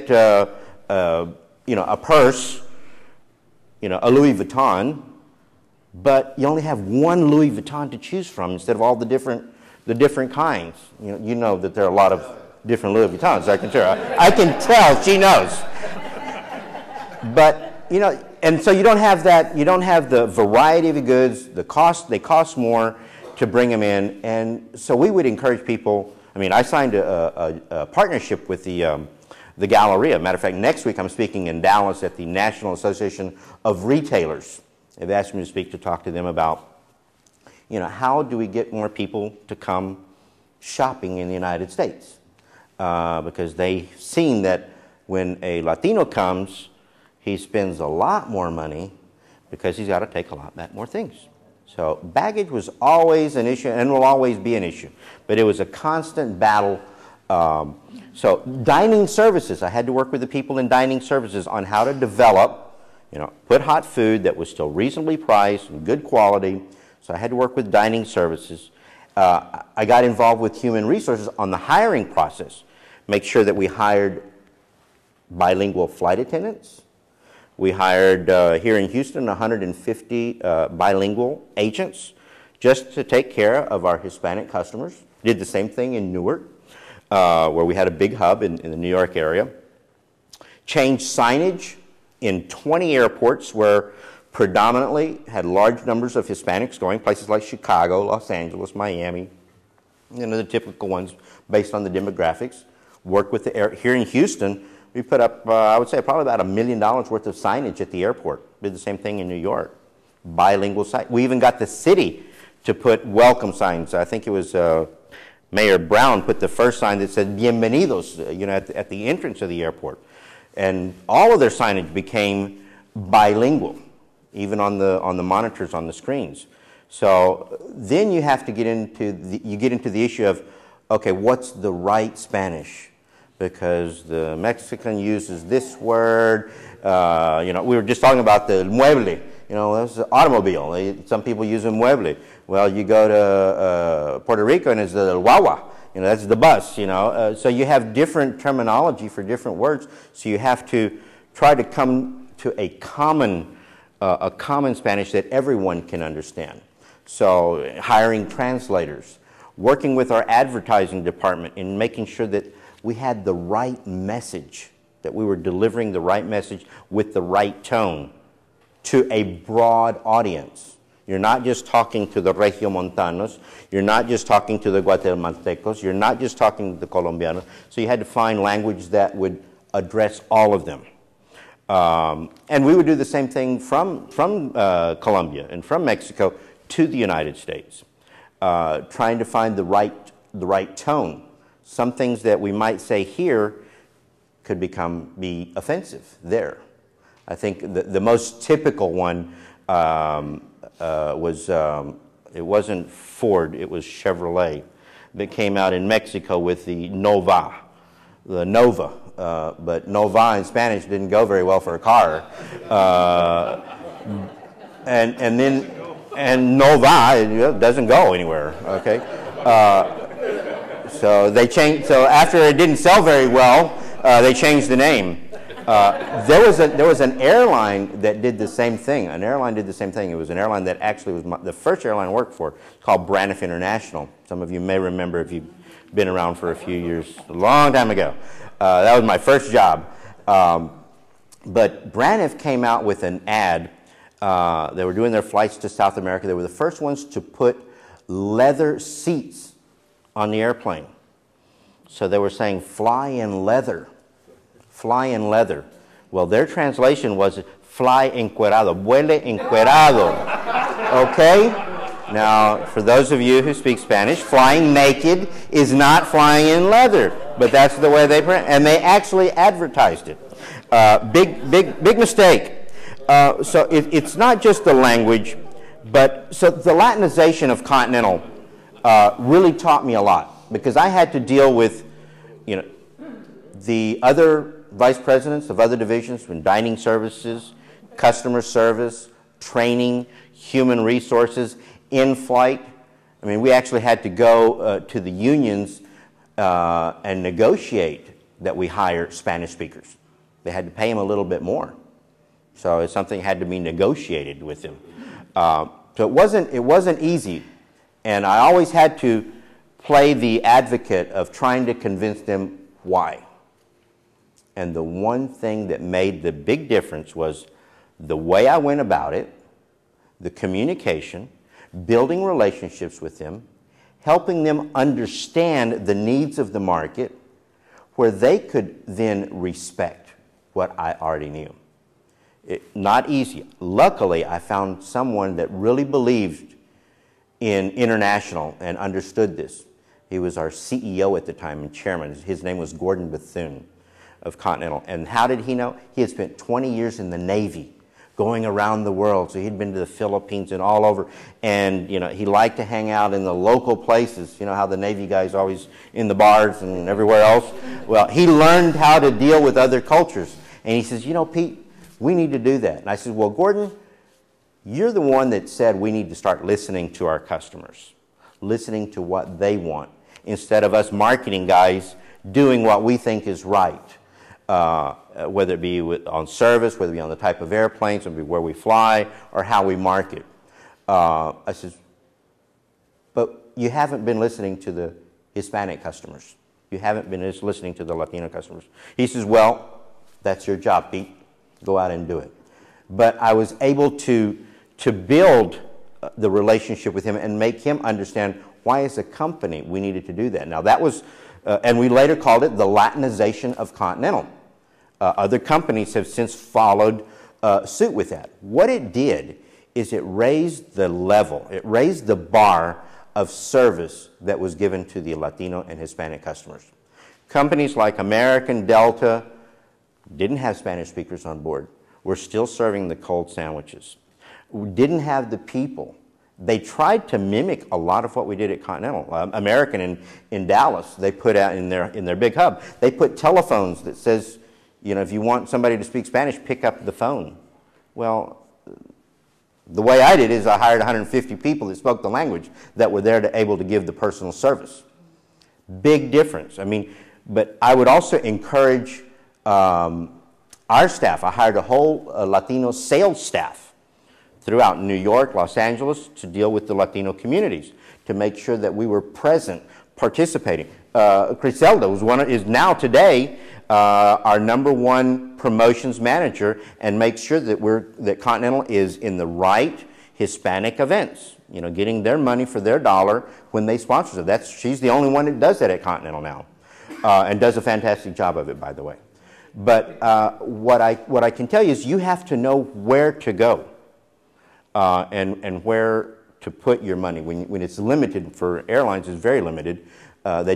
get you know, a purse, you know, a Louis Vuitton, but you only have one Louis Vuitton to choose from instead of all the different kinds. You know that there are a lot of different Louis Vuittons. I can tell she knows. But you know, and so you don't have that. You don't have the variety of the goods. The cost, they cost more to bring them in, and so we would encourage people. I mean, I signed a partnership with the Galleria. Matter of fact, next week I'm speaking in Dallas at the National Association of Retailers. They've asked me to talk to them about, you know, how do we get more people to come shopping in the United States? Because they've seen that when a Latino comes, he spends a lot more money because he's got to take a lot more things. So baggage was always an issue and will always be an issue, but it was a constant battle. So dining services, I had to work with the people in dining services on how to develop, you know, put hot food that was still reasonably priced and good quality. So I had to work with dining services. I got involved with human resources on the hiring process, make sure that we hired bilingual flight attendants. We hired, here in Houston, 150 bilingual agents just to take care of our Hispanic customers. Did the same thing in Newark, where we had a big hub in the New York area. Changed signage in 20 airports where predominantly had large numbers of Hispanics going, places like Chicago, Los Angeles, Miami, you know, the typical ones based on the demographics. Worked with the air. Here in Houston, we put up, I would say, probably about $1 million worth of signage at the airport. Did the same thing in New York. Bilingual sign. We even got the city to put welcome signs. I think it was Mayor Brown put the first sign that said Bienvenidos, you know, at the entrance of the airport. And all of their signage became bilingual, even on the monitors on the screens. So then you have to get into the issue of, okay, what's the right Spanish? Because the Mexican uses this word. You know, we were just talking about the mueble. You know, that's the automobile. Some people use a mueble. Well, you go to Puerto Rico and it's the guagua. You know, that's the bus. You know, so you have different terminology for different words. So you have to try to come to a common Spanish that everyone can understand. So hiring translators, working with our advertising department in making sure that we had the right message, that we were delivering the right message with the right tone to a broad audience. You're not just talking to the Regiomontanos, you're not just talking to the Guatemaltecos, you're not just talking to the Colombianos, so you had to find language that would address all of them. And we would do the same thing from Colombia and from Mexico to the United States, trying to find the right tone. Some things that we might say here could be offensive there. I think the most typical one was, it wasn't Ford, it was Chevrolet that came out in Mexico with the Nova. But Nova in Spanish didn't go very well for a car. And Nova doesn't go anywhere, okay? So they changed. So after it didn't sell very well, they changed the name. There was an airline that did the same thing. An airline did the same thing. It was an airline that actually was the first airline I worked for. It's called Braniff International. Some of you may remember if you've been around for a few years, a long time ago. That was my first job. But Braniff came out with an ad. They were doing their flights to South America. They were the first ones to put leather seats on the airplane. So they were saying, fly in leather. Fly in leather. Well, their translation was, fly encuerado, vuele encuerado. Okay? Now, for those of you who speak Spanish, flying naked is not flying in leather. But that's the way they, and they actually advertised it. Big mistake. So it's not just the language, but so the Latinization of Continental really taught me a lot, because I had to deal with, you know, the other vice presidents of other divisions in dining services, customer service, training, human resources, in-flight. I mean, we actually had to go to the unions and negotiate that we hire Spanish speakers. They had to pay them a little bit more. So it's something that had to be negotiated with them. So it wasn't easy. And I always had to play the advocate of trying to convince them why. And the one thing that made the big difference was the way I went about it, the communication, building relationships with them, helping them understand the needs of the market, where they could then respect what I already knew. Not easy. Luckily, I found someone that really believed in international and understood this. He was our CEO at the time and chairman. His name was Gordon Bethune of Continental. And how did he know? He had spent 20 years in the Navy, going around the world. So he'd been to the Philippines and all over. And, you know, he liked to hang out in the local places. You know how the Navy guys always in the bars and everywhere else? Well, he learned how to deal with other cultures. And he says, you know, Pete, we need to do that. And I said, well, Gordon, you're the one that said we need to start listening to our customers, listening to what they want, instead of us marketing guys doing what we think is right. Whether it be on service, whether it be on the type of airplanes, whether it be where we fly, or how we market. I said, but you haven't been listening to the Hispanic customers. You haven't been listening to the Latino customers. He says, well, that's your job, Pete. Go out and do it. But I was able to build the relationship with him and make him understand why as a company we needed to do that. Now that was, and we later called it the Latinization of Continental. Other companies have since followed suit with that. What it did is it raised the level, it raised the bar of service that was given to the Latino and Hispanic customers. Companies like American, Delta, didn't have Spanish speakers on board. We're still serving the cold sandwiches. We didn't have the people. They tried to mimic a lot of what we did at Continental. American in Dallas, they put out in their big hub, they put telephones that says, you know, if you want somebody to speak Spanish, pick up the phone. Well, the way I did is I hired 150 people that spoke the language that were there to able to give the personal service. Big difference. I mean, but I would also encourage our staff. I hired a whole Latino sales staff throughout New York, Los Angeles, to deal with the Latino communities, to make sure that we were present, participating. Criselda is now today our #1 promotions manager, and makes sure that Continental is in the right Hispanic events. You know, getting their money for their dollar when they sponsor it. She's the only one that does that at Continental now, and does a fantastic job of it, by the way. But what I can tell you is you have to know where to go and where to put your money. When it's limited for airlines, it's very limited. They